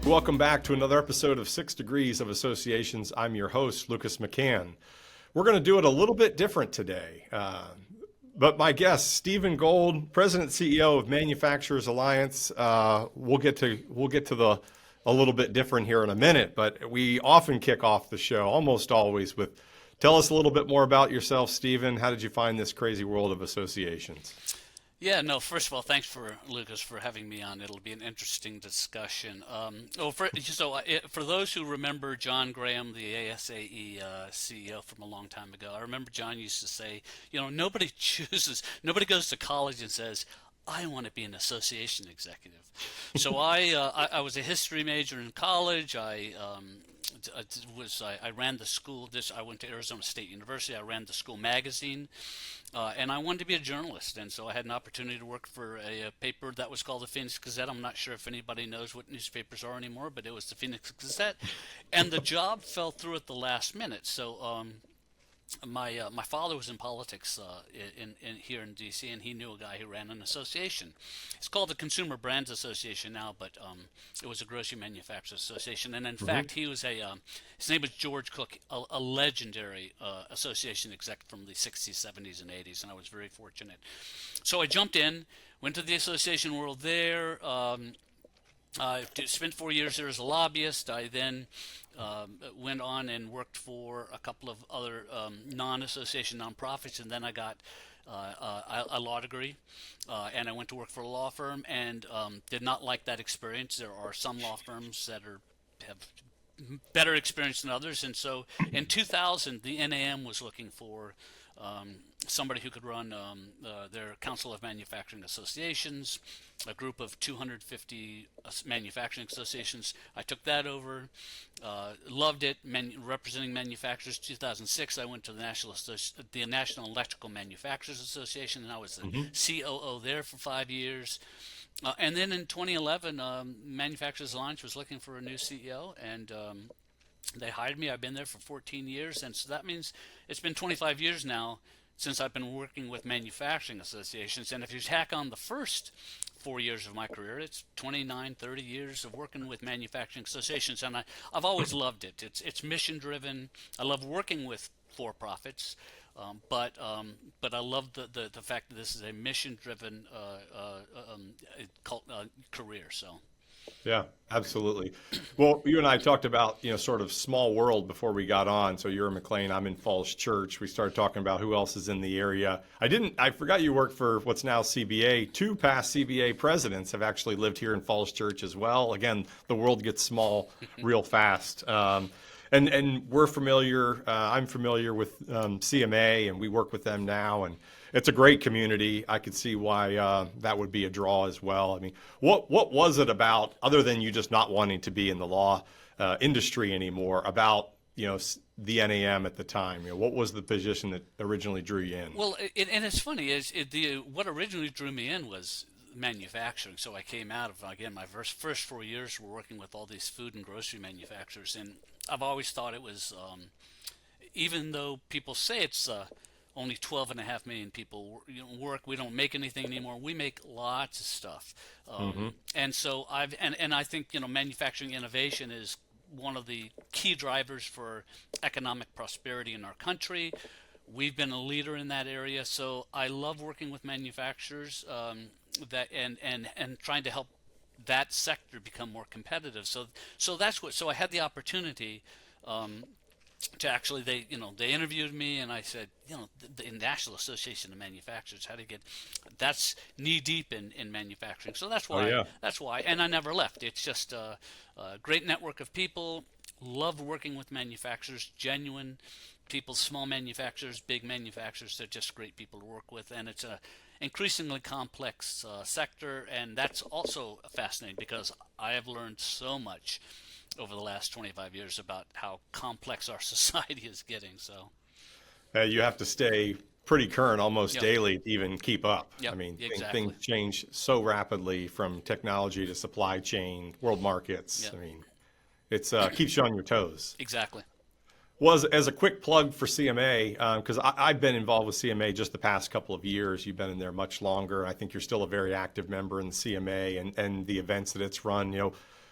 Welcome back to another episode of 6 Degrees of Associations. I'm your host, Lucas McCann. We're going to do it a little bit different today. But my guest, Stephen Gold, President CEO of Manufacturers Alliance, we'll get to a little bit different here in a minute, but we often kick off the show, almost always, with tell us a little bit more about yourself, Stephen. How did you find this crazy world of associations? Yeah, no, first of all, thanks Lucas for having me on. It'll be an interesting discussion. For those who remember John Graham, the ASAE CEO from a long time ago, I remember John used to say, nobody goes to college and says, I want to be an association executive. So I was a history major in college. I ran the school. I went to Arizona State University. I ran the school magazine, and I wanted to be a journalist. And so I had an opportunity to work for a paper that was called the Phoenix Gazette. I'm not sure if anybody knows what newspapers are anymore, but it was the Phoenix Gazette, and the job fell through at the last minute. So my father was in politics here in D.C., and he knew a guy who ran an association. It's called the Consumer Brands Association now, but it was a grocery manufacturers association. And in fact, he was his name was George Cook, a legendary association exec from the 60s, 70s, and 80s, and I was very fortunate. So I jumped in, went to the association world there. I spent 4 years there as a lobbyist. I then went on and worked for a couple of other non-association nonprofits, and then I got a law degree, and I went to work for a law firm, and did not like that experience. There are some law firms that have better experience than others, and so in 2000, the NAM was looking for somebody who could run their Council of Manufacturing Associations, a group of 250 manufacturing associations. I took that over, loved it, representing manufacturers. 2006, I went to the National Electrical Manufacturers Association, and I was the COO there for 5 years. And then in 2011, Manufacturers Alliance was looking for a new CEO, and they hired me. I've been there for 14 years, and so that means it's been 25 years now since I've been working with manufacturing associations. And if you tack on the first 4 years of my career, it's 29, 30 years of working with manufacturing associations, and I've always loved it. It's mission driven. I love working with for-profits, but I love the fact that this is a mission driven career. So. Yeah, absolutely. Well, you and I talked about, sort of small world before we got on. So you're in McLean, I'm in Falls Church. We started talking about who else is in the area. I forgot you worked for what's now CBA. 2 past CBA presidents have actually lived here in Falls Church as well. Again, the world gets small real fast. And we're familiar, I'm familiar with CMA, and we work with them now, and it's a great community. I could see why that would be a draw as well. I mean, what was it about, other than you just not wanting to be in the law industry anymore, about the NAM at the time? What was the position that originally drew you in? Well, and it's funny, what originally drew me in was manufacturing. So I came out of, again, my first 4 years were working with all these food and grocery manufacturers, and I've always thought it was, even though people say it's only 12.5 million people work, we don't make anything anymore. We make lots of stuff, and so I think manufacturing innovation is one of the key drivers for economic prosperity in our country. We've been a leader in that area, so I love working with manufacturers that and trying to help that sector become more competitive. So that's what. So I had the opportunity to actually, they interviewed me, and I said, the National Association of Manufacturers, how to get, that's knee deep in manufacturing. So that's why. Oh, yeah. That's why, and I never left. It's just a great network of people. Love working with manufacturers, genuine people, small manufacturers, big manufacturers. They're just great people to work with, and it's a increasingly complex sector, and that's also fascinating because I have learned so much over the last 25 years about how complex our society is getting. So you have to stay pretty current almost daily to even keep up. Yep, I mean, exactly. things change so rapidly, from technology to supply chain, world markets. Yep. I mean, it's keeps you on your toes. Exactly. Was as a quick plug for CMA, because I've been involved with CMA just the past couple of years. You've been in there much longer. I think you're still a very active member in the CMA and the events that it's run.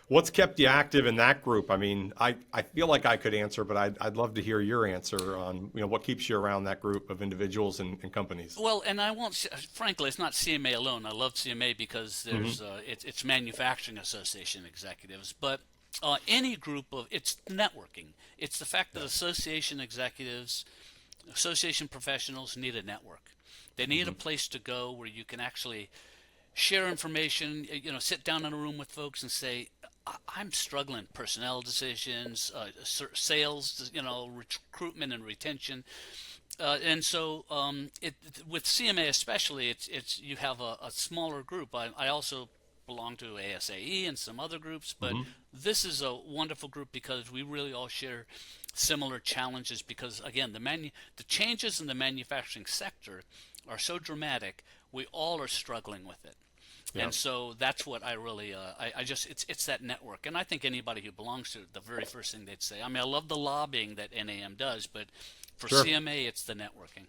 What's kept you active in that group? I mean, I feel like I could answer, but I'd love to hear your answer on, what keeps you around that group of individuals and companies. Well, and I won't. Frankly, it's not CMA alone. I love CMA because Hmm. it's Manufacturing Association executives, but any group of it's networking. It's the fact that Yeah. association executives, association professionals need a network. They need a Hmm. place to go where you can actually share information. Sit down in a room with folks and say, I'm struggling personnel decisions, sales, recruitment and retention. And so with CMA especially, it's you have a smaller group. I also belong to ASAE and some other groups, but Hmm. this is a wonderful group because we really all share similar challenges. Because again, the changes in the manufacturing sector are so dramatic, we all are struggling with it. Yeah. And so that's what I really, I just, it's that network. And I think anybody who belongs to it, the very first thing they'd say, I mean, I love the lobbying that NAM does, but for Sure. CMA, it's the networking.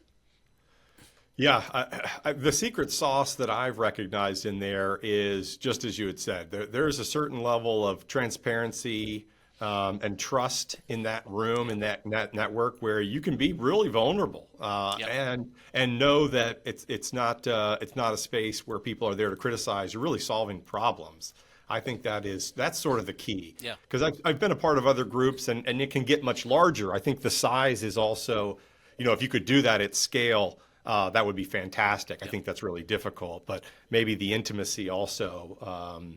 Yeah, the secret sauce that I've recognized in there is just as you had said. There's a certain level of transparency and trust in that room, in that network, where you can be really vulnerable Yep. and know that it's not a space where people are there to criticize. You're really solving problems. I think that's sort of the key Yeah. because I've been a part of other groups and it can get much larger. I think the size is also, if you could do that at scale, that would be fantastic. I Yep. think that's really difficult, but maybe the intimacy also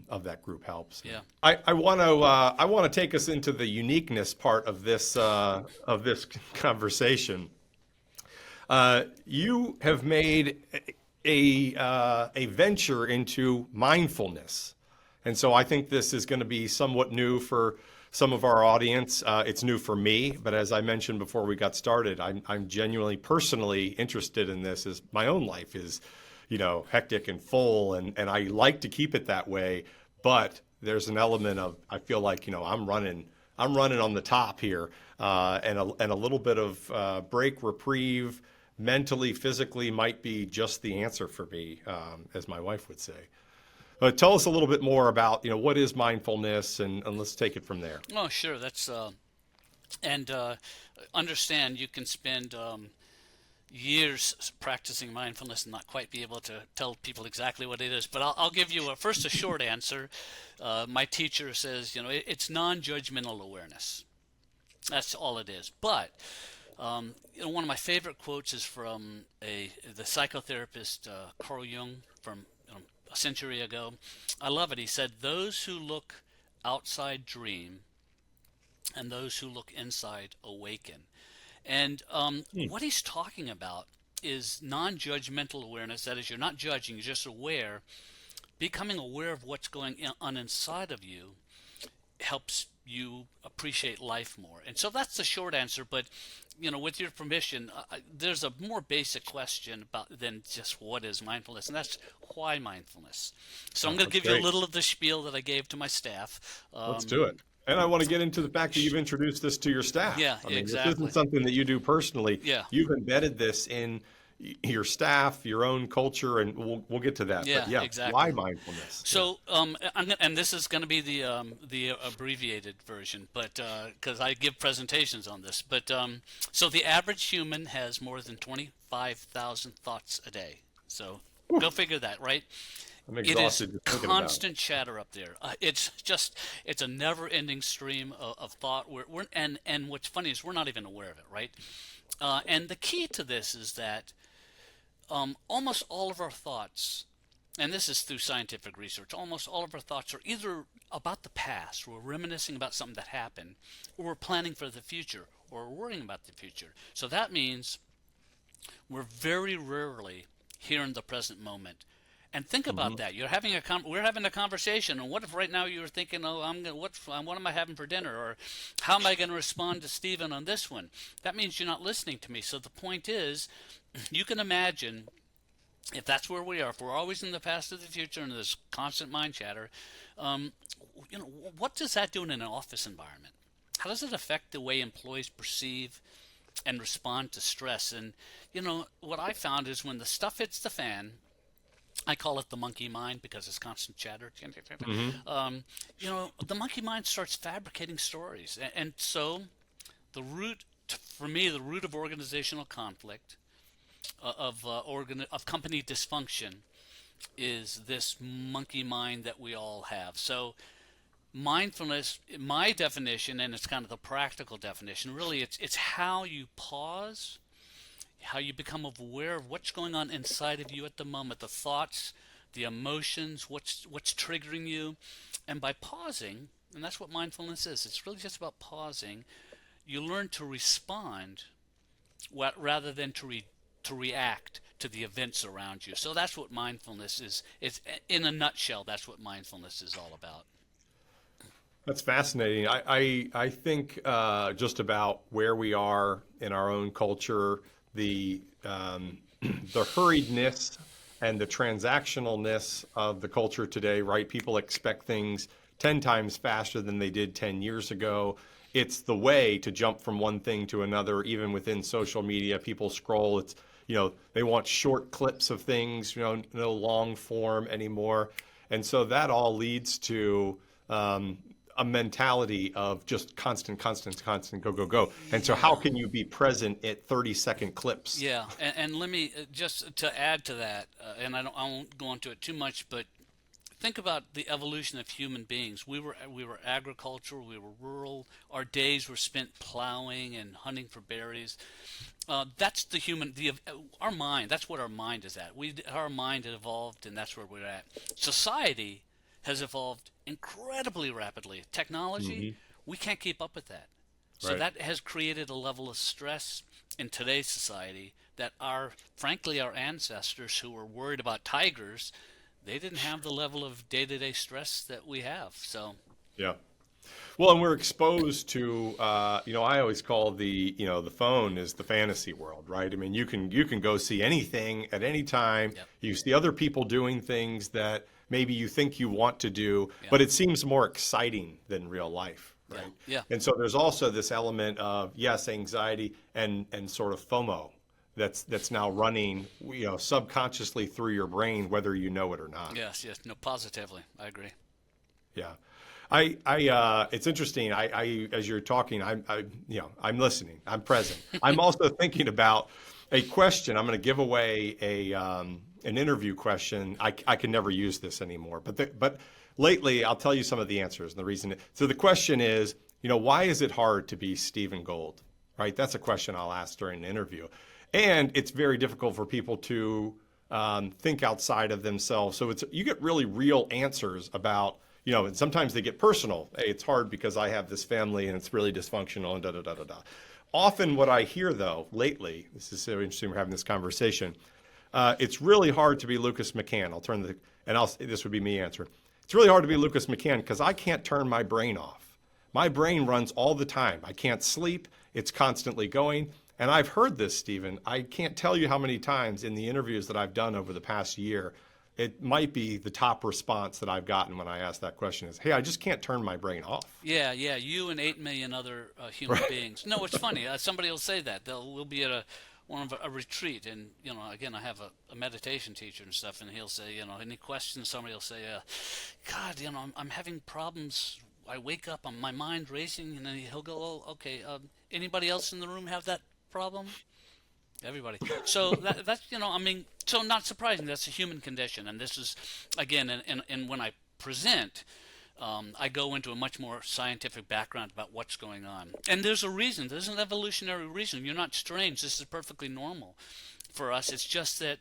of that group helps. Yeah. I want to take us into the uniqueness part of this conversation. You have made a venture into mindfulness, and so I think this is going to be somewhat new for some of our audience. It's new for me, but as I mentioned before we got started, I'm genuinely personally interested in this. As my own life is, hectic and full, and I like to keep it that way. But there's an element of I feel like I'm running on the top here, and a little bit of break, reprieve, mentally, physically might be just the answer for me, as my wife would say. But tell us a little bit more about, what is mindfulness, and let's take it from there. Oh, sure. And understand you can spend years practicing mindfulness and not quite be able to tell people exactly what it is. But I'll give you first a short answer. My teacher says, it's non-judgmental awareness. That's all it is. But one of my favorite quotes is from the psychotherapist Carl Jung from a century ago. I love it. He said, "Those who look outside dream, and those who look inside awaken." And Hmm. what he's talking about is non-judgmental awareness. That is, you're not judging; you're just aware. Becoming aware of what's going on inside of you helps you appreciate life more. And so that's the short answer. But with your permission, there's a more basic question about than just what is mindfulness, and that's why mindfulness. So I'm going to That's give you a great. little of the spiel that I gave to my staff. Let's do it. And I want to get into the fact that you've introduced this to your staff. Yeah, I mean, this isn't exactly. something that you do personally. Yeah, You've embedded this in your staff, your own culture, and we'll get to that. But yeah, yeah, why exactly. mindfulness? Yeah. So, and this is going to be the abbreviated version, but because I give presentations on this, but so the average human has more than 25,000 thoughts a day. So go figure that, right? I'm It is exhausted just thinking about it. constant chatter up there. It's a never-ending stream of thought. And what's funny is we're not even aware of it, right? And the key to this is that almost all of our thoughts, and this is through scientific research, almost all of our thoughts are either about the past, we're reminiscing about something that happened, or we're planning for the future, or we're worrying about the future. So that means we're very rarely here in the present moment. And think about Hmm. that. We're having a conversation, and what if right now you were thinking, "Oh, what am I having for dinner?" or "How am I going to respond to Stephen on this one?" That means you're not listening to me. So the point is, you can imagine if that's where we are, if we're always in the past or the future and there's constant mind chatter, um, what does that do in an office environment? How does it affect the way employees perceive and respond to stress? And what I found is when the stuff hits the fan, I call it the monkey mind because it's constant chatter. Hmm. The monkey mind starts fabricating stories, and so the root, for me, the root of organizational conflict, of company dysfunction, is this monkey mind that we all have. So mindfulness, my definition, and it's kind of the practical definition, really, it's how you pause, how you become aware of what's going on inside of you at the moment, the thoughts, the emotions, what's triggering you, and by pausing, and that's what mindfulness is. It's really just about pausing. You learn to respond rather than to react to the events around you. So that's what mindfulness is. It's in a nutshell. That's what mindfulness is all about. That's fascinating. I think just about where we are in our own culture, the hurriedness and the transactionalness of the culture today, right? People expect things 10 times faster than they did 10 years ago. It's the way to jump from one thing to another, even within social media. People scroll. They want short clips of things, no long form anymore. And so that all leads to a mentality of just constant, constant, constant, go, go, go. And so how Yeah. can you be present at 30-second clips? Yeah, and let me just to add to that, and I won't go into it too much, but think about the evolution of human beings. We were agricultural, we were rural. Our days were spent plowing and hunting for berries. That's our mind. That's what our mind is at. Our mind had evolved, and that's where we're at. Society has evolved incredibly rapidly. Technology, Hmm. we can't keep up with that. So Right. that has created a level of stress in today's society that frankly, our ancestors who were worried about tigers, they didn't have the level of day-to-day stress that we have. So, Yeah. Well, and we're exposed to, I always call the phone is the fantasy world, right? I mean, you can go see anything at any time. yep, You see other people doing things that maybe you think you want to do, yeah, but it seems more exciting than real life, yeah, right? yeah, And so there's also this element of, yes, anxiety and sort of FOMO that's now running, subconsciously through your brain, whether you know it or not. yes, yes. No, positively, I agree. Yeah. It's interesting. As you're talking, I'm listening. I'm present. I'm also thinking about a question. I'm going to give away an interview question. I can never use this anymore, but lately I'll tell you some of the answers and the reason. So the question is, why is it hard to be Stephen Gold? Right? That's a question I'll ask during an interview, and it's very difficult for people to think outside of themselves. So you get really real answers about, and sometimes they get personal. Hey, it's hard because I have this family and it's really dysfunctional and da da da da da. Often, what I hear though lately, this is so interesting. We're having this conversation. It's really hard to be Lucas McCann. This would be me answering. It's really hard to be Lucas McCann because I can't turn my brain off. My brain runs all the time. I can't sleep. It's constantly going. And I've heard this, Stephen. I can't tell you how many times in the interviews that I've done over the past year, it might be the top response that I've gotten when I ask that question is, hey, I just can't turn my brain off. Yeah, yeah. You and 8 million other human Right. beings. No, it's funny. Somebody will say that we'll be at a retreat, and again, I have a meditation teacher and stuff, and he'll say, any questions? Somebody will say, God, I'm having problems. I wake up, my mind racing, and then he'll go, oh, okay. Anybody else in the room have that problem? Everybody. So that's so not surprising. That's a human condition, and this is again, and when I present, I go into a much more scientific background about what's going on. And there's a reason. There's an evolutionary reason. You're not strange. This is perfectly normal for us. It's just that,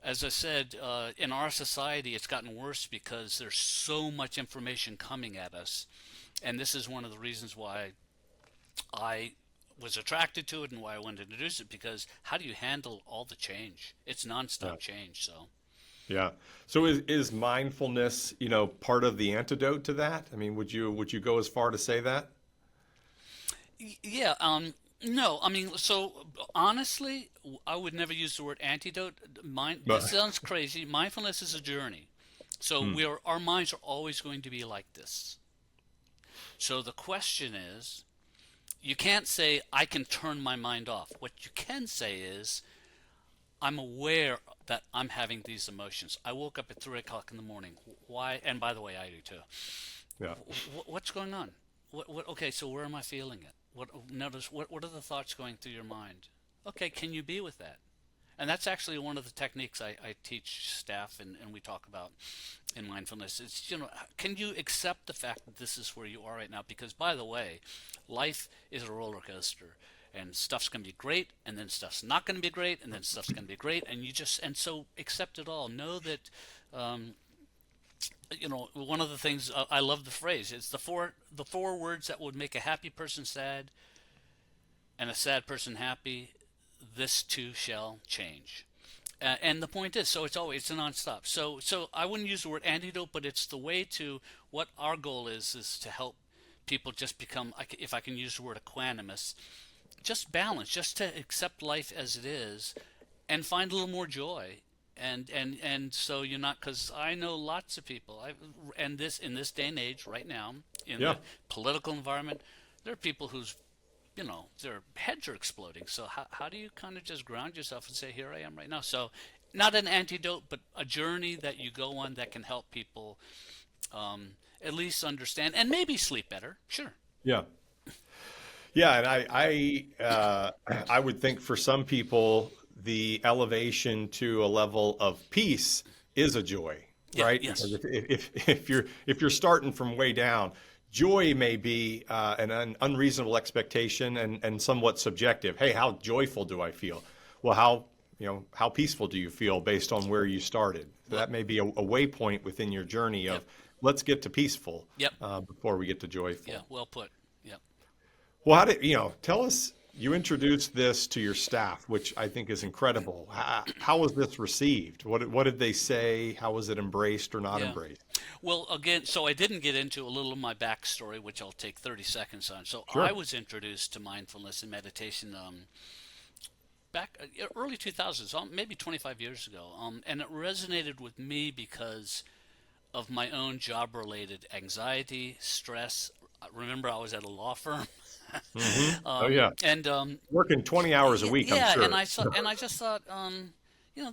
as I said, in our society, it's gotten worse because there's so much information coming at us, and this is one of the reasons why I was attracted to it and why I wanted to introduce it, because how do you handle all the change? It's Yeah. nonstop change. So Yeah. So is mindfulness, part of the antidote to that? I mean, would you go as far to say that? yeah, no, so honestly, I would never use the word antidote. This But sounds crazy. Mindfulness is a journey. So Hmm. our minds are always going to be like this. So the question is, you can't say I can turn my mind off. What you can say is, I'm aware that I'm having these emotions. I woke up at 3 o'clock in the morning. Why? And by the way, I do too. Yeah. What's going on? Okay, so where am I feeling it? Notice what are the thoughts going through your mind? Okay, can you be with that? And that's actually one of the techniques I teach staff, and we talk about in mindfulness. It's, can you accept the fact that this is where you are right now? Because, by the way, life is a roller coaster. And stuff's going to be great, and then stuff's not going to be great, and then stuff's going to be great, and so accept it all. Know that, um, one of the things I love the phrase. It's the four words that would make a happy person sad and a sad person happy. This too shall change. And the point is, so it's a nonstop. So I wouldn't use the word antidote, but it's the way to what our goal is to help people just become, if I can use the word equanimous, just balance, just to accept life as it is, and find a little more joy. And so you're not, because I know lots of people, and this in this day and age, right now, in Yeah. the political environment, there are people whose their heads are exploding. So how do you kind of just ground yourself and say, here I am right now? So not an antidote, but a journey that you go on that can help people at least understand and maybe sleep better. Sure. Yeah. Yeah, and I would think for some people the elevation to a level of peace is a joy, Yeah. right? Yes. Because if you're starting from way down, joy may be an unreasonable expectation and somewhat subjective. Hey, how joyful do I feel? Well, how peaceful do you feel based on where you started? So Well. that may be a waypoint within your journey of Yep. let's get to peaceful Yep. before we get to Yeah. joyful. Well put. Yep. Well, how did tell us, you introduced this to your staff, which I think is incredible. How was this received? What did they say? How was it embraced or not Yeah. embraced? Well, again, so I didn't get into a little of my backstory, which I'll take 30 seconds on. So I Sure. was introduced to mindfulness and meditation back early 2000s, maybe 25 years ago. And it resonated with me because of my own job-related anxiety, stress. Remember, I was at a law firm, Oh yeah. and Working 20 hours a week, I'm yeah, sure. and I just thought,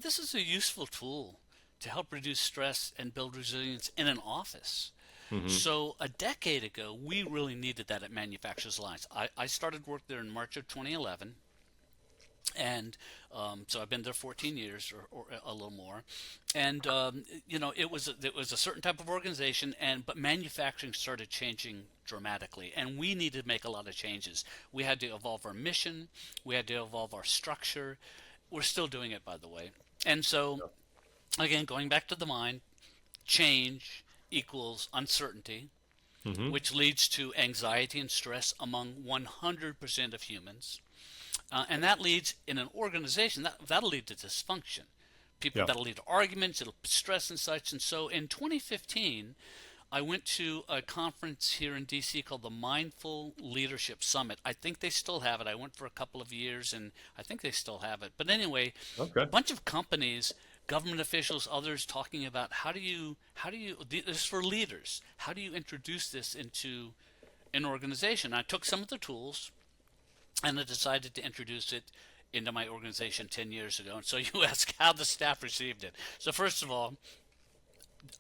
this is a useful tool to help reduce stress and build resilience in an office. Hmm. So a decade ago, we really needed that at Manufacturers Alliance. I started work there in March of 2011, and so I've been there 14 years or a little more, and it was a certain type of organization, but manufacturing started changing dramatically, and we needed to make a lot of changes. We had to evolve our mission, we had to evolve our structure. We're still doing it, by the way. And so, again, going back to the mind, change equals uncertainty, Hmm. which leads to anxiety and stress among 100% of humans. And that leads in an organization that'll lead to dysfunction. People Yeah. that'll lead to arguments, it'll stress and such. And so in 2015, I went to a conference here in DC called the Mindful Leadership Summit. I think they still have it. I went for a couple of years, and I think they still have it. But anyway, Okay. a bunch of companies, government officials, others talking about this is for leaders. How do you introduce this into an organization? I took some of the tools and I decided to introduce it into my organization 10 years ago. And so you ask how the staff received it. So first of all,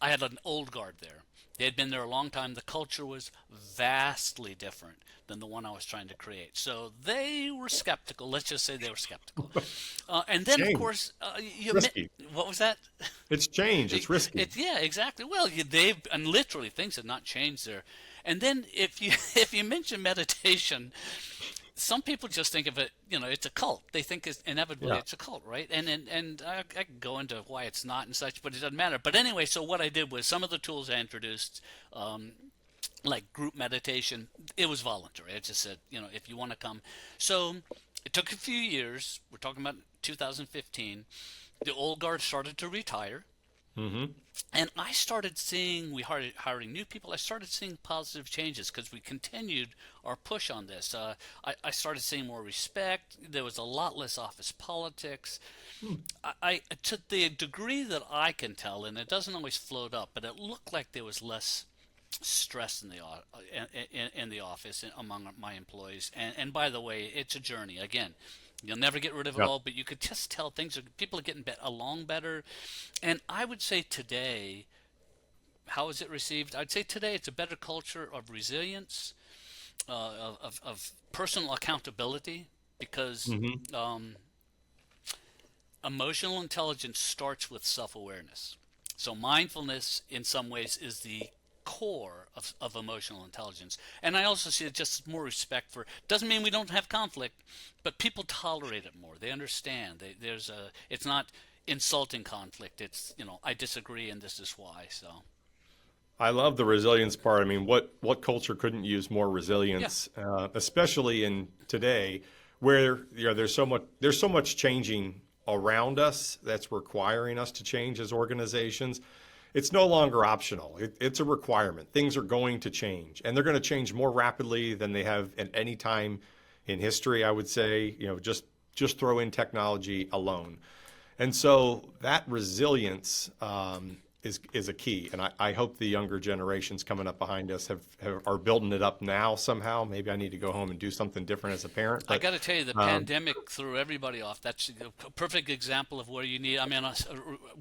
I had an old guard there. They had been there a long time. The culture was vastly different than the one I was trying to create. So they were skeptical. Let's just say they were skeptical. And then, of Change. course, Risky. what was that? It's change. It's risky. Yeah, exactly. Well, they've and literally things have not changed there. And then if you if you mention meditation, some people just think of it, it's a cult. They think it's inevitably Yeah. it's a cult, right? And I can go into why it's not and such, but it doesn't matter. But anyway, so what I did was some of the tools I introduced, like group meditation, it was voluntary. I just said, if you want to come. So it took a few years. We're talking about 2015. The old guard started to retire. Hmm. And I started seeing, we hiring new people. I started seeing positive changes because we continued our push on this. I started seeing more respect. There was a lot less office politics. To the degree that I can tell, and it doesn't always float up, but it looked like there was less stress in the office among my employees. And by the way, it's a journey. Again, You'll never get rid of it Yeah. all, but you could just tell people are getting along better. And I would say today, how is it received? I'd say today it's a better culture of resilience, of personal accountability, because Hmm. um, emotional intelligence starts with self awareness. So, mindfulness, in some ways, is the core of emotional intelligence. And I also see it just more respect for, doesn't mean we don't have conflict, but people tolerate it more. They understand. It's not insulting conflict. It's, I disagree and this is why. So, I love the resilience part. I mean, what culture couldn't use more yeah, resilience, especially in today, where there's so much changing around us that's requiring us to change as organizations. It's no longer optional. It's a requirement. Things are going to change, and they're going to change more rapidly than they have at any time in history. I would say, just throw in technology alone. And so that resilience is a key. And I hope the younger generations coming up behind us are building it up now somehow. Maybe I need to go home and do something different as a parent. I But got to tell you, the um, pandemic threw everybody off. That's a perfect example of where you need. I mean,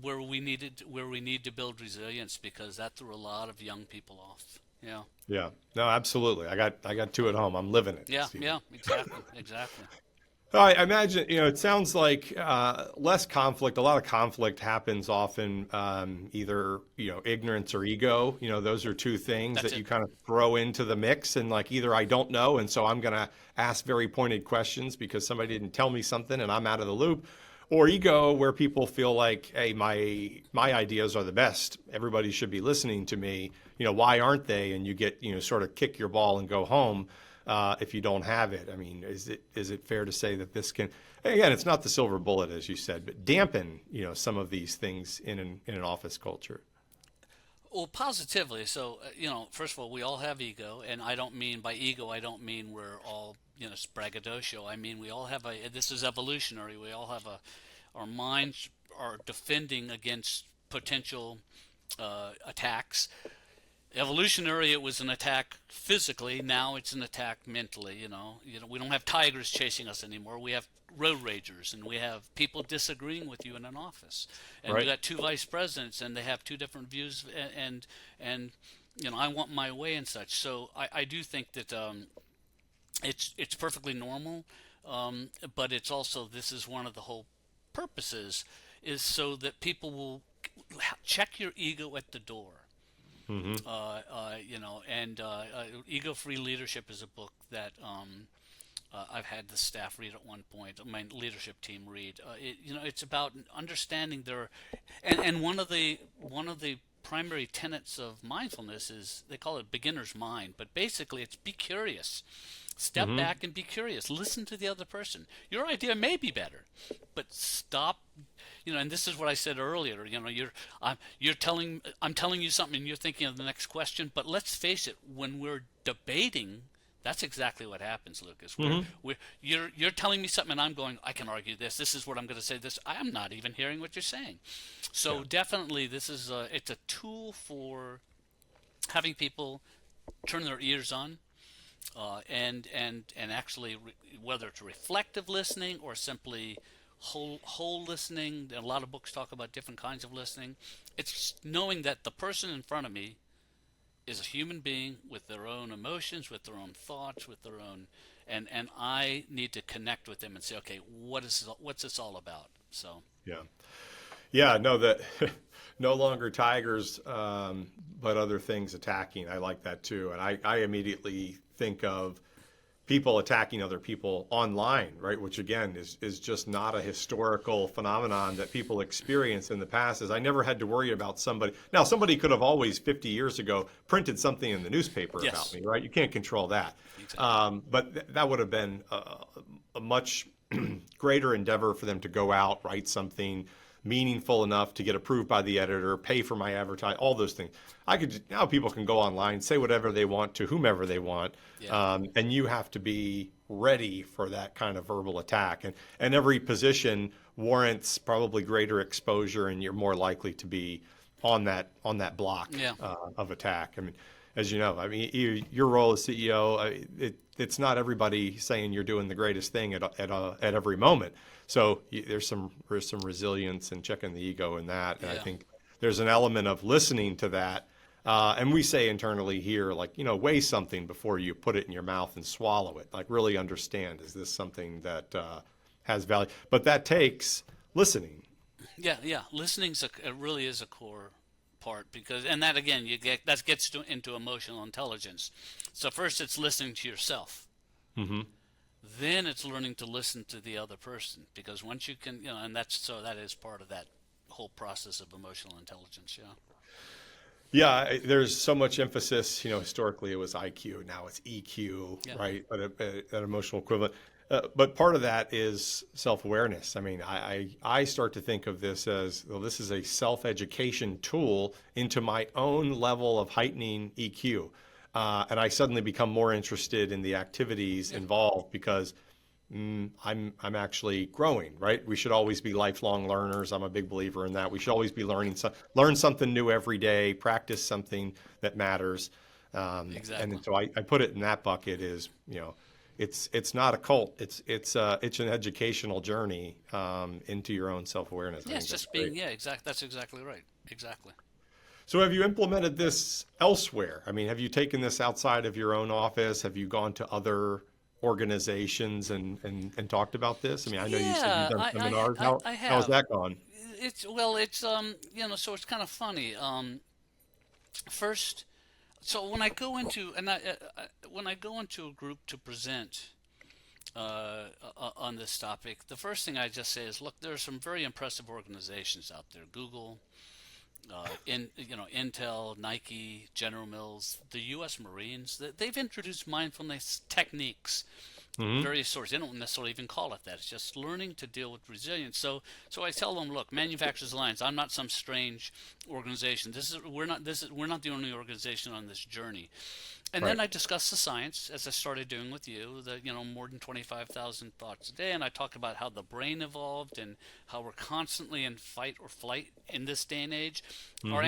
where we need to build resilience, because that threw a lot of young people off. Yeah, yeah, no, absolutely. I got two at home. I'm living it, yeah, Stephen. yeah. Exactly, exactly. I imagine, it sounds like less conflict. A lot of conflict happens often either, ignorance or ego. Those are two things That's that you it. kind of throw into the mix. And like either I don't know, and so I'm going to ask very pointed questions because somebody didn't tell me something and I'm out of the loop. Or ego, where people feel like, hey, my ideas are the best. Everybody should be listening to me. Why aren't they? And you get, sort of kick your ball and go home if you don't have it. I mean, is it fair to say that this can, again, it's not the silver bullet as you said, but dampen some of these things in an office culture. Well, positively. So, first of all, we all have ego, and I don't mean by ego, I don't mean we're all braggadocio. I mean we all have a. This is evolutionary. We all have our minds are defending against potential attacks. Evolutionary, it was an attack physically. Now it's an attack mentally. We don't have tigers chasing us anymore. We have road ragers, and we have people disagreeing with you in an office. And you Right. got two vice presidents, and they have two different views, and I want my way and such. So I do think that it's perfectly normal, but it's also, this is one of the whole purposes, is so that people will check your ego at the door. Hmm. And Ego Free Leadership is a book that I've had the staff read at one point, my leadership team read. It's about understanding and one of the primary tenets of mindfulness is, they call it beginner's mind, but basically it's be curious. Step Hmm. back and be curious. Listen to the other person. Your idea may be better, but stop. And this is what I said earlier. I'm telling you something, and you're thinking of the next question. But let's face it, when we're debating, that's exactly what happens, Lucas. Hmm. You're telling me something, and I'm going, I can argue this. This is what I'm going to say. This, I'm not even hearing what you're saying. Yeah. So definitely, it's a tool for having people turn their ears on, and actually, whether it's reflective listening or simply whole listening. A lot of books talk about different kinds of listening. It's knowing that the person in front of me is a human being with their own emotions, with their own thoughts, with their own, and I need to connect with them and say, okay, what's this all about? So Yeah. Yeah. No, that no longer tigers, but other things attacking. I like that too. And I immediately think of people attacking other people online, right? Which again is just not a historical phenomenon that people experienced in the past. Is I never had to worry about somebody. Now, somebody could have always 50 years ago printed something in the newspaper about yes, me, right? You can't control that. exactly. But that would have been a much greater endeavor for them to go out, write something meaningful enough to get approved by the editor, pay for my advertise, all those things. Now people can go online, say whatever they want to whomever they want, Yeah. and you have to be ready for that kind of verbal attack. And every position warrants probably greater exposure, and you're more likely to be on that block Yeah. of attack. I mean, as you know, I mean, your role as CEO, it's not everybody saying you're doing the greatest thing at every moment. So there's some resilience and checking the ego in that, and I Yeah. think there's an element of listening to that. And we say internally here, like, weigh something before you put it in your mouth and swallow it. Like, really understand, is this something that has value? But that takes listening. Yeah, yeah. Listening's it really is a core part because, and that again, that gets into emotional intelligence. So first, it's listening to yourself. Hmm. Then it's learning to listen to the other person because once you can, and that is part of that whole process of emotional intelligence. Yeah. Yeah, there's so much emphasis. Historically it was IQ, now it's EQ, Yeah. right? But an emotional equivalent. But part of that is self-awareness. I mean, I start to think of this as, well, this is a self-education tool into my own level of heightening EQ. And I suddenly become more interested in the activities Yeah. involved because I'm actually growing, right? We should always be lifelong learners. I'm a big believer in that. We should always be learn something new every day, practice something that matters. And Exactly. then so I put it in that bucket is, it's not a cult. It's an educational journey into your own self-awareness. I Yeah, think it's that's just great. being, yeah, exact. That's exactly right. Exactly. So have you implemented this elsewhere? I mean, have you taken this outside of your own office? Have you gone to other organizations and talked about this? I mean, I know you said you've Yeah, done seminars. I How's have. that gone? So it's kind of funny. First, so when I go into when I go into a group to present on this topic, the first thing I just say is, look, there are some very impressive organizations out there. Google, Intel, Nike, General Mills, the U.S. Marines. They've introduced mindfulness techniques, Hmm. various sorts. They don't necessarily even call it that. It's just learning to deal with resilience. So I tell them, look, Manufacturers Alliance. I'm not some strange organization. We're not the only organization on this journey. And Right. then I discuss the science, as I started doing with you, more than 25,000 thoughts a day, and I talk about how the brain evolved and how we're constantly in fight or flight in this day and age. Hmm. Our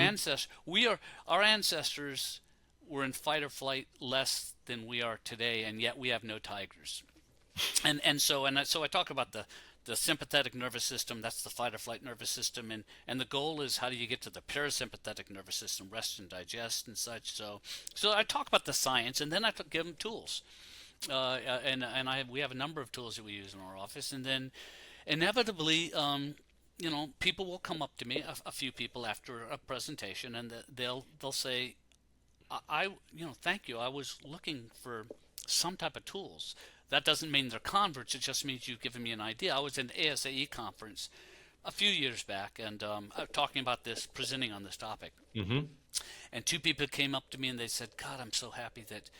ancestors were in fight or flight less than we are today, and yet we have no tigers. So I talk about the sympathetic nervous system. That's the fight or flight nervous system, and the goal is how do you get to the parasympathetic nervous system, rest and digest and such. So I talk about the science, and then I give them tools. We have a number of tools that we use in our office, and then inevitably, people will come up to me, a few people after a presentation, and they'll say, thank you. I was looking for some type of tools. That doesn't mean they're converts. It just means you've given me an idea. I was at an ASAE conference a few years back, and talking about this, presenting on this topic. Hmm. And two people came up to me and they said, "God, I'm so happy that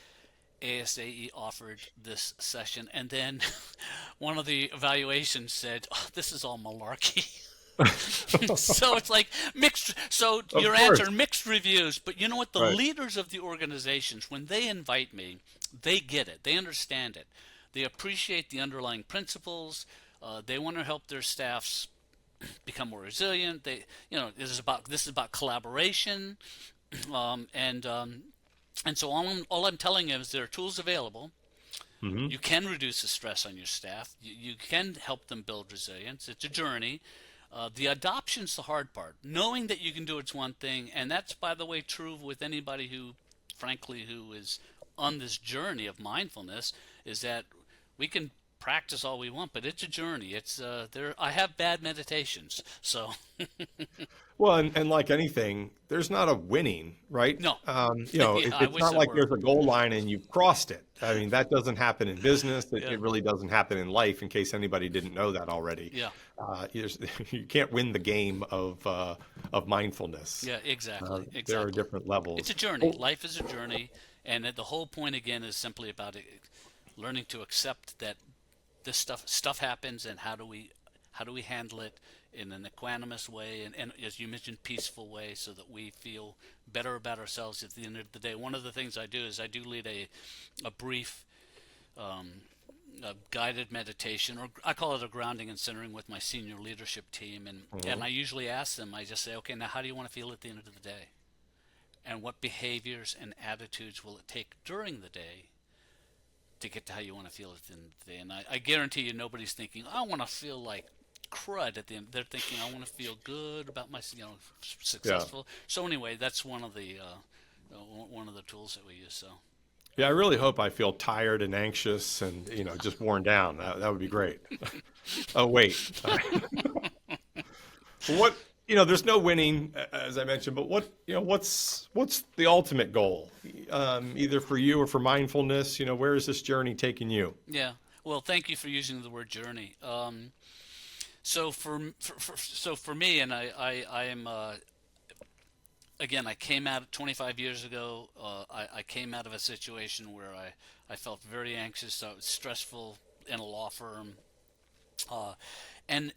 ASAE offered this session." And then one of the evaluations said, "Oh, this is all malarkey." So it's like mixed. So Of your course. answer, mixed reviews. But you know what? The Right. leaders of the organizations, when they invite me, they get it. They understand it. They appreciate the underlying principles. They want to help their staffs become more resilient. This is about collaboration, um, and um, and so all I'm telling them is there are tools available. Hmm. You can reduce the stress on your staff. You can help them build resilience. It's a journey. The adoption's the hard part. Knowing that you can do it's one thing, and that's, by the way, true with anybody who, frankly, who is on this journey of mindfulness, is that we can practice all we want, but it's a journey. It's there. I have bad meditations, so Well, and like anything, there's not a winning, right? no. Yeah, I It's wish not there like were. there's a goal line and you've crossed it. I mean, that doesn't happen in business. It, Yeah, it really doesn't happen in life, in case anybody didn't know that already. yeah, You can't win the game of mindfulness. yeah. Exactly, There are exactly. different It's a levels. journey. Oh, Life is a journey, and the whole point again is simply about learning to accept that this stuff happens, and how do we handle it in an equanimous way, and as you mentioned, peaceful way, so that we feel better about ourselves at the end of the day. One of the things I do is I do lead a brief um, guided meditation, or I call it a grounding and centering, with my senior leadership team, and mhm. I usually ask them. I just say, okay, now how do you want to feel at the end of the day? and what behaviors and attitudes will it take during the day to get to how you want to feel at the end of the day. And I guarantee you, nobody's thinking, I want to feel like crud at the end. They're thinking, I want to feel good about my, Yeah. successful. So anyway, that's one of the tools that we use. So Yeah, I really hope I feel tired and anxious and, just worn down. That would be great. Oh, wait. What, there's no winning, as I mentioned, but what's the ultimate goal? Either for you or for mindfulness, where is this journey taking you? yeah. Well, thank you for using the word journey. So for me, and I am again, I came out 25 years ago. I came out of a situation where I felt very anxious, stressful in a law firm, uh, and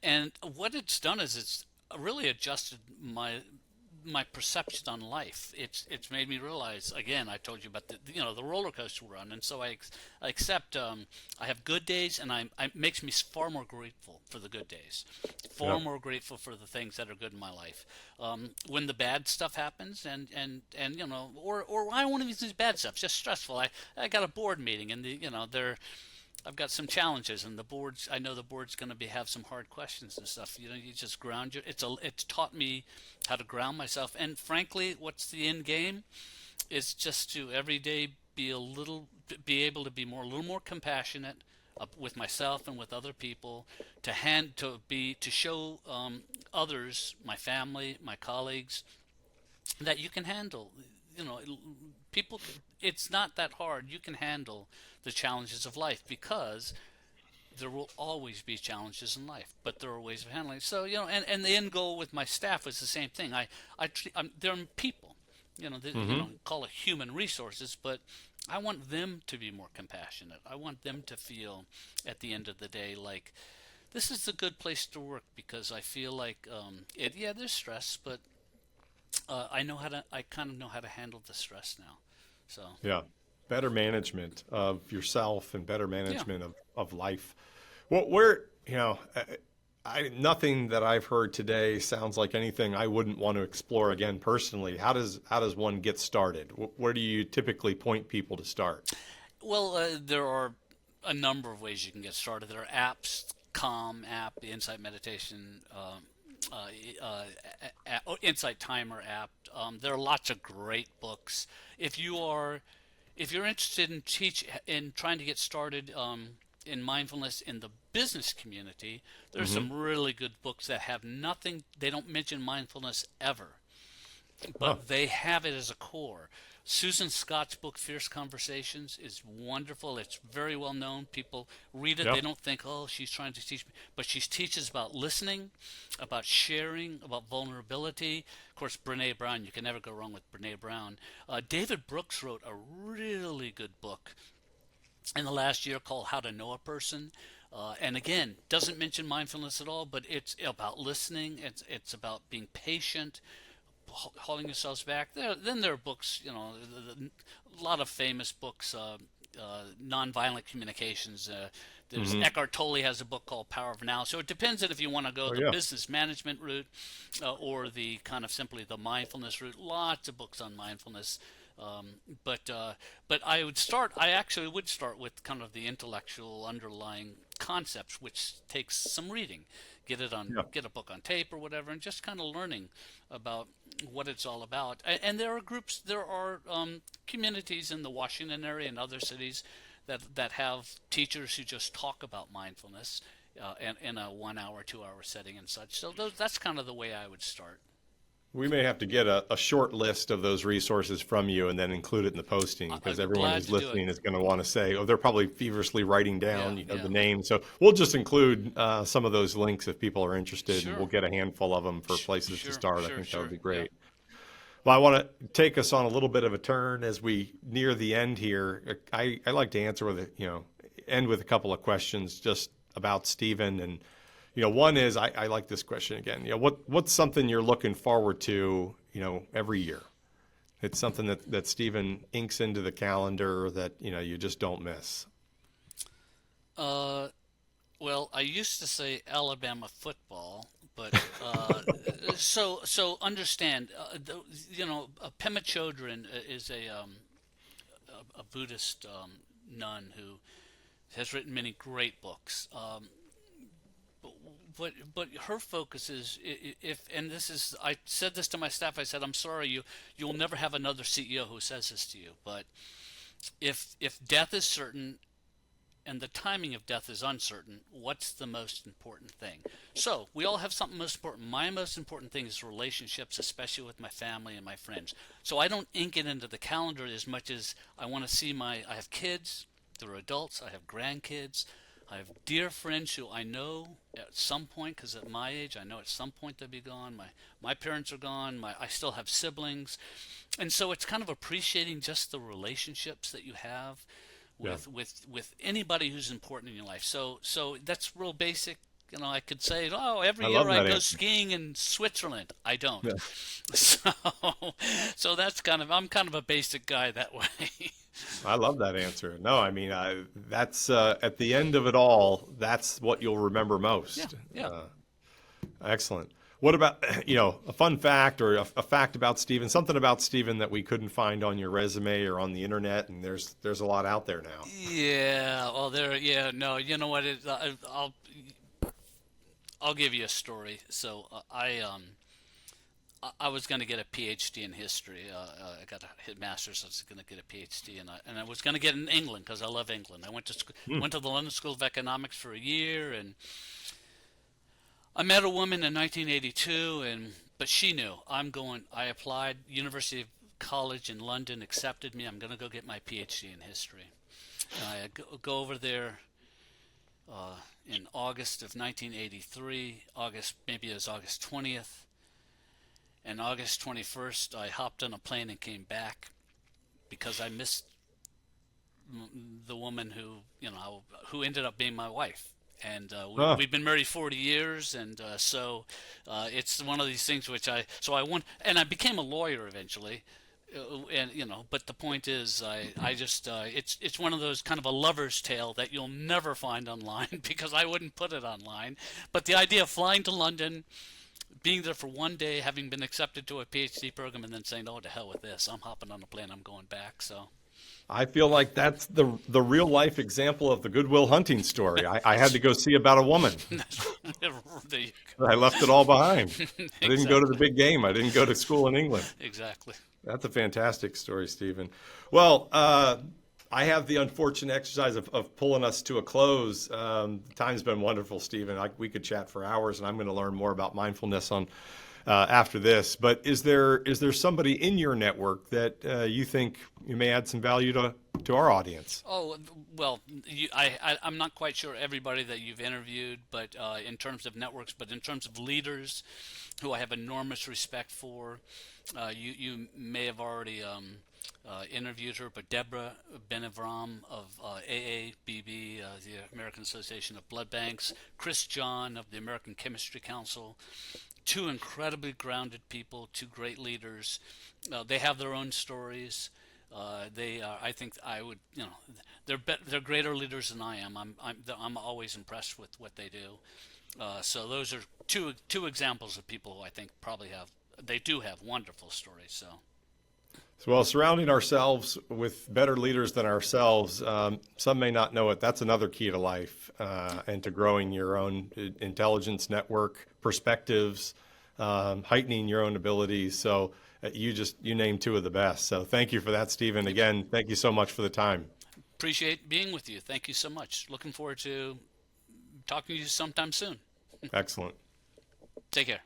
what it's done is it's really adjusted my perception on life. It's made me realize, again, I told you about the roller coaster run, and so I accept, I have good days, and it makes me far more grateful for the good days, Yeah. far more grateful for the things that are good in my life. When the bad stuff happens, and or I don't want to use bad stuff, just stressful. I got a board meeting, and they're I've got some challenges, and I know the board's going to have some hard questions and stuff. You just ground your. It's taught me how to ground myself, and frankly, what's the end game? Is just to every day be able to be a little more compassionate with myself and with other people, to show others, my family, my colleagues, that you can handle. You know, people. It's not that hard. You can handle the challenges of life because there will always be challenges in life, but there are ways of handling it. So and the end goal with my staff was the same thing. They're people, Hmm. call it human resources, but I want them to be more compassionate. I want them to feel at the end of the day like this is a good place to work because I feel like it. Yeah, there's stress, but I kind of know how to handle the stress now. So Yeah. Better management of yourself and better yeah. management of life. Well, nothing that I've heard today sounds like anything I wouldn't want to explore again personally. How does one get started? Where do you typically point people to start? Well, there are a number of ways you can get started. There are apps, Calm app, the Insight Meditation, uh, uh, Insight Timer app. There are lots of great books. If you are, if you're interested in trying to get started in mindfulness in the business community, there's Hmm. some really good books that have nothing. They don't mention mindfulness ever, Oh, but they have it as a core. Susan Scott's book, Fierce Conversations, is wonderful. It's very well known. People read it, yeah. they don't think, oh, she's trying to teach me. But she teaches about listening, about sharing, about vulnerability. Of course, Brene Brown, you can never go wrong with Brene Brown. David Brooks wrote a really good book in the last year called How to Know a Person. And again, doesn't mention mindfulness at all, but it's about listening. It's about being patient, holding yourselves back. Then there are books, a lot of famous books, nonviolent communications. There's Hmm. Eckhart Tolle has a book called Power of Now. So it depends on if you want to go Oh, the yeah. business management route or the kind of simply the mindfulness route. Lots of books on mindfulness. Um, but uh, but I would start. I actually would start with kind of the intellectual underlying concepts, which takes some reading. Yeah. Get a book on tape or whatever, and just kind of learning about what it's all about. And there are groups, there are communities in the Washington area and other cities that have teachers who just talk about mindfulness in a 1 hour, 2 hour setting and such. So that's kind of the way I would start. We may have to get a short list of those resources from you and then include it in the posting because I'd be everyone glad who's to do it. listening is going to want to say, oh, they're probably feverishly writing Yeah, down, yeah. the name. So we'll just include some of those links if people are interested, and we'll Sure, get a handful of them for places to sure, start. I sure, think that would sure. be Yeah. great. Well, I want to take us on a little bit of a turn as we near the end here. I like to answer with end with a couple of questions just about Stephen. And, one is I like this question again. What's something you're looking forward to, every year? It's something that Stephen inks into the calendar that, you just don't miss. Uh, well, I used to say Alabama football, but So understand, Pema Chodron is a Buddhist nun who has written many great books. But her focus is, if, and this is, I said this to my staff. I said, I'm sorry, you'll never have another CEO who says this to you, but if death is certain and the timing of death is uncertain, what's the most important thing? So we all have something most important. My most important thing is relationships, especially with my family and my friends. So I don't ink it into the calendar as much as I want to see I have kids, they're adults, I have grandkids, I have dear friends who I know at some point, because at my age, I know at some point they'll be gone. My parents are gone. I still have siblings. And so it's kind of appreciating just the relationships that you have Yeah. with anybody who's important in your life. So that's real basic. I could say, oh, every I year love I that go answer. skiing in Switzerland. I don't. Yeah. So so that's I'm kind of a basic guy that way. I love that answer. No, I mean, that's at the end of it all, that's what you'll remember Yeah, most. yeah. Excellent. What about, a fun fact or a fact about Stephen, something about Stephen that we couldn't find on your resume or on the internet, and there's a lot out there now. Yeah, well, yeah, no, you know what? I'll give you a story. So I was going to get a PhD in history. I got a master's. I was going to get a PhD, and I was going to get it in England because I love England. I Hmm. went to the London School of Economics for a year, and I met a woman in 1982, but she knew I'm going. I applied. University of College in London accepted me. I'm going to go get my PhD in history. And I go over there in August of 1983. Maybe it was August 20th. And August 21st, I hopped on a plane and came back because I missed the woman who ended up being my wife. And Huh. we've been married 40 years, and so it's one of these things which I won, and I became a lawyer eventually. And but the point is, I just it's one of those kind of a lover's tale that you'll never find online because I wouldn't put it online. But the idea of flying to London, being there for one day, having been accepted to a PhD program, and then saying, "Oh, to hell with this! I'm hopping on a plane. I'm going back." So I feel like that's the real life example of the Goodwill Hunting story. I had that's, to go see about a woman. there you I left it all behind. go. I didn't go to the Exactly, big game. I didn't go to school in England. exactly. That's a fantastic story, Stephen. Well, I have the unfortunate exercise of pulling us to a close. Time's been wonderful, Stephen. We could chat for hours, and I'm going to learn more about mindfulness on after this. But is there somebody in your network that you think you may add some value to our audience? Oh, well, I'm not quite sure everybody that you've interviewed, but in terms of networks, but in terms of leaders who I have enormous respect for, you may have already interviewed her, but Deborah Benavram of AABB, the American Association of Blood Banks, Chris John of the American Chemistry Council, two incredibly grounded people, two great leaders. They have their own stories. They are, I think I would, they're greater leaders than I am. I'm always impressed with what they do. So those are two examples of people who I think they do have wonderful stories. So So, well, surrounding ourselves with better leaders than ourselves, some may not know it. That's another key to life and to growing your own intelligence network, perspectives, heightening your own abilities. So, you named two of the best. So, thank you for that, Stephen. Again, thank you so much for the time. appreciate being with you. Thank you so much. Looking forward to talking to you sometime soon. Excellent. Take care.